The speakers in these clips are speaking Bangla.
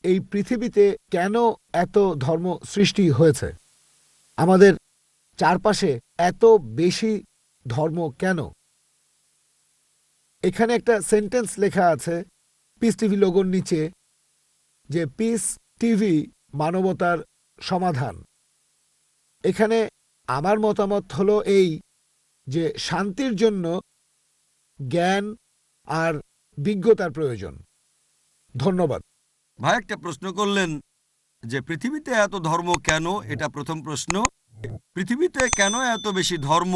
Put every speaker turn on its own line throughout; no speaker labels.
এই পৃথিবীতে কেন এত ধর্ম সৃষ্টি হয়েছে, আমাদের চারপাশে এত বেশি ধর্ম কেন? এখানে একটা সেন্টেন্স লেখা আছে পিস টিভি লোগোর নিচে, যে পিস টিভি মানবতার সমাধান। এখানে আমার মতামত হলো এই, যে শান্তির জন্য জ্ঞান আর বিজ্ঞতার প্রয়োজন। ধন্যবাদ।
ভাই একটা প্রশ্ন করলেন যে পৃথিবীতে এত ধর্ম কেন, এটা প্রথম প্রশ্ন। পৃথিবীতে কেন এত বেশি ধর্ম?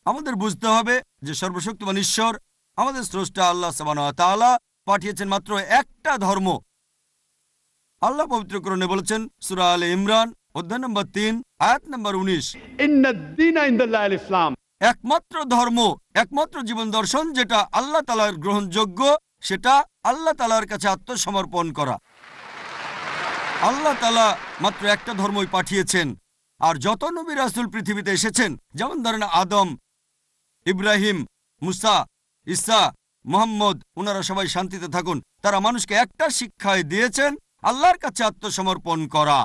আমাদের বুঝতে হবে যে সর্বশক্তিমান ঈশ্বর আমাদের স্রষ্টা আল্লাহ সুবহানাহু ওয়া তাআলা পাঠিয়েছেন মাত্র একটা ধর্ম। আল্লাহ পবিত্র কোরআনে বলেছেন সূরা আলে ইমরান অধ্যায় নম্বর 3 আয়াত নম্বর 19,
ইন্নাদ-দীনা ইনদাল্লাহিল ইসলাম।
একমাত্র ধর্ম, একমাত্র জীবন দর্শন যেটা আল্লাহ তাআলার গ্রহণযোগ্য, সেটা আল্লাহ তাআলার কাছে আত্মসমর্পণ করা। আল্লাহ তাআলা মাত্র একটা ধর্মই পাঠিয়েছেন। আর যত নবী রাসূল পৃথিবীতে এসেছেন, যেমন ধরেন আদম, ইব্রাহিম, মুসা, ঈসা, মুহাম্মদ, ওনারা সবাই শান্তিতে থাকুন, তারা মানুষকে একটা শিক্ষাই দিয়েছেন, আল্লাহর কাছে আত্মসমর্পণ করা।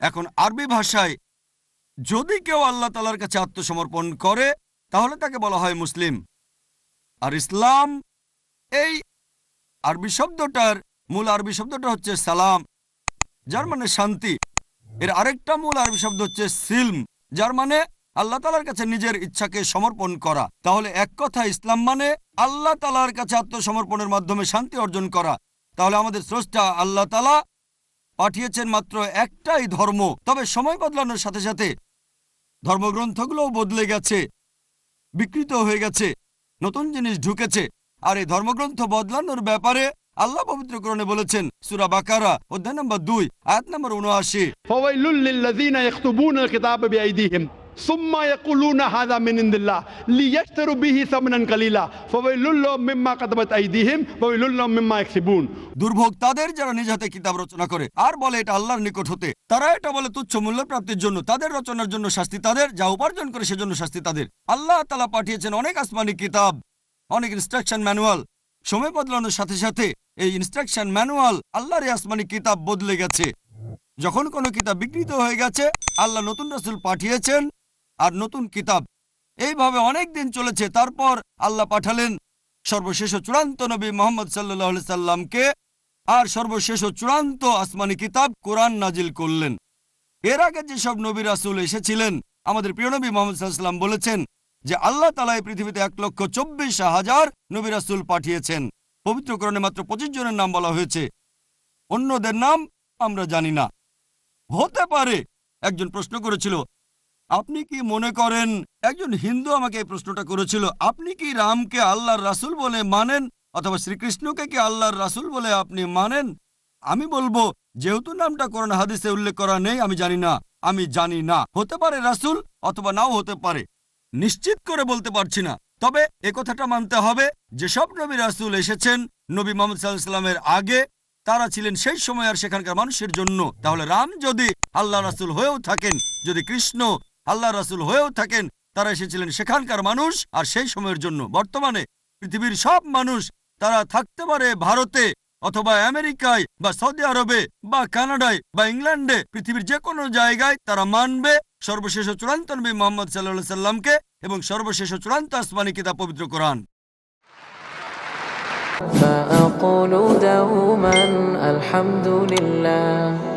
এখন আরবি ভাষায় যদি কেউ আল্লাহ তাআলার কাছে আত্মসমর্পণ করে তাহলে তাকে বলা হয় মুসলিম। আর ইসলাম, এই আরবি শব্দটার মূল আরবি শব্দটা হচ্ছে সালাম, যার মানে শান্তি। এর আরেকটা মূল আরবি শব্দ হচ্ছে সিলম, যার মানে আল্লাহ তাআলার কাছে নিজের ইচ্ছাকে সমর্পণ করা। তাহলে এক কথা ইসলাম মানে আল্লাহ তাআলার কাছে আত্মসমর্পণের মাধ্যমে শান্তি অর্জন করা। তাহলে আমাদের স্রষ্টা আল্লাহ তাআলা পাঠিয়েছেন মাত্র একটাই ধর্ম। তবে সময় বদলানোর সাথে সাথে ধর্মগ্রন্থগুলোও বদলে গেছে, বিকৃত হয়ে গেছে, নতুন জিনিস ঢুকেছে। আর এই ধর্মগ্রন্থ বদলানোর ব্যাপারে আল্লাহ পবিত্র কোরআনে বলেছেন সূরা বাকারা অধ্যায় নম্বর 2 আয়াত নম্বর 79,
ফাওয়াইলুল লিল্লাযিনা ইয়াকতুবুনাল কিতাবা বিআইদিহিম সুম্মা ইয়াকুলুনা হাযা মিন ইনদিল্লাহ লিয়াশতারু বিহি সামনান কালিলা ফাওয়াইলুল লাহুম মিম্মা কাতাবাত আইদিহিম ওয়াইলুল লাহুম মিম্মা ইয়াকসিবুন।
দুর্ভোগ তাদের যারা নিজ হাতে কিতাব রচনা করে আর বলে এটা আল্লাহর নিকট হতে। তারা এটা বলে তুচ্ছ মূল্য প্রাপ্তির জন্য। তাদের রচনার জন্য শাস্তি তাদের, যা উপার্জন করে সেজন্য শাস্তি তাদের। আল্লাহ তাআলা পাঠিয়েছেন অনেক আসমানি কিতাব, অনেক ইনস্ট্রাকশন ম্যানুয়াল। সময় বদলানোর সাথে সাথে এই ইনস্ট্রাকশন ম্যানুয়াল, আল্লাহর এই আসমানি কিতাব বদলে গেছে। যখন কোনো কিতাব বিকৃত হয়ে গেছে, আল্লাহ নতুন রাসূল পাঠিয়েছেন আর নতুন কিতাব। এইভাবে অনেক দিন চলেছে। তারপর আল্লাহ পাঠালেন সর্বশেষ ও চূড়ান্ত নবী মুহাম্মদ সাল্লাল্লাহু আলাইহি সাল্লামকে, আর সর্বশেষ ও চূড়ান্ত আসমানি কিতাব কোরআন নাজিল করলেন। এর আগে যেসব নবী রাসূল এসেছিলেন, আমাদের প্রিয় নবী মুহাম্মদ সাল্লাল্লাহু আলাইহি সাল্লাম বলেছেন যে আল্লাহ তাআলা এই পৃথিবীতে 1,24,000 নবী রাসূল পাঠিয়েছেন। পবিত্র কোরআনে মাত্র 25 জনের নাম বলা হয়েছে, অন্যদের নাম আমরা জানি না। হতে পারে একজন প্রশ্ন করেছিল, আপনি কি মনে করেন, একজন হিন্দু আমাকে এই প্রশ্নটা করেছিল, আপনি কি রামকে আল্লাহর রাসূল বলে মানেন, অথবা শ্রীকৃষ্ণকে কি আল্লাহর রাসূল বলে আপনি মানেন? আমি বলবো, যেহেতু নামটা কোরআন হাদিসে উল্লেখ করা নেই, আমি জানি না। হতে পারে রাসূল, অথবা নাও হতে পারে, নিশ্চিত করে বলতে পারছি না। তবে একথাটা মানতে হবে, যেসব নবী রাসূল এসেছেন নবী মুহাম্মদ সাল্লাল্লাহু আলাইহি সাল্লামের আগে, তারা ছিলেন সেই সময় আর সেখানকার মানুষের জন্য। তাহলে রাম যদি আল্লাহ রাসূল হয়েও থাকেন, যদি কৃষ্ণ আল্লাহ রাসূল হয়েও থাকেন, তারা এসেছিলেন সেখানকার মানুষ আর সেই সময়ের জন্য। বর্তমানে পৃথিবীর সব মানুষ, তারা থাকতে পারে ভারতে অথবা আমেরিকায় বা সৌদি আরবে বা কানাডায় বা ইংল্যান্ডে, পৃথিবীর যে কোনো জায়গায় তারা মানবে সর্বশেষ ও চূড়ান্ত নবী মুহাম্মদ সাল্লাল্লাহু আলাইহি সাল্লামকে এবং সর্বশেষ ও চূড়ান্ত আসমানি কিতাব পবিত্র কোরআন।
فأقول دوما الحمد لله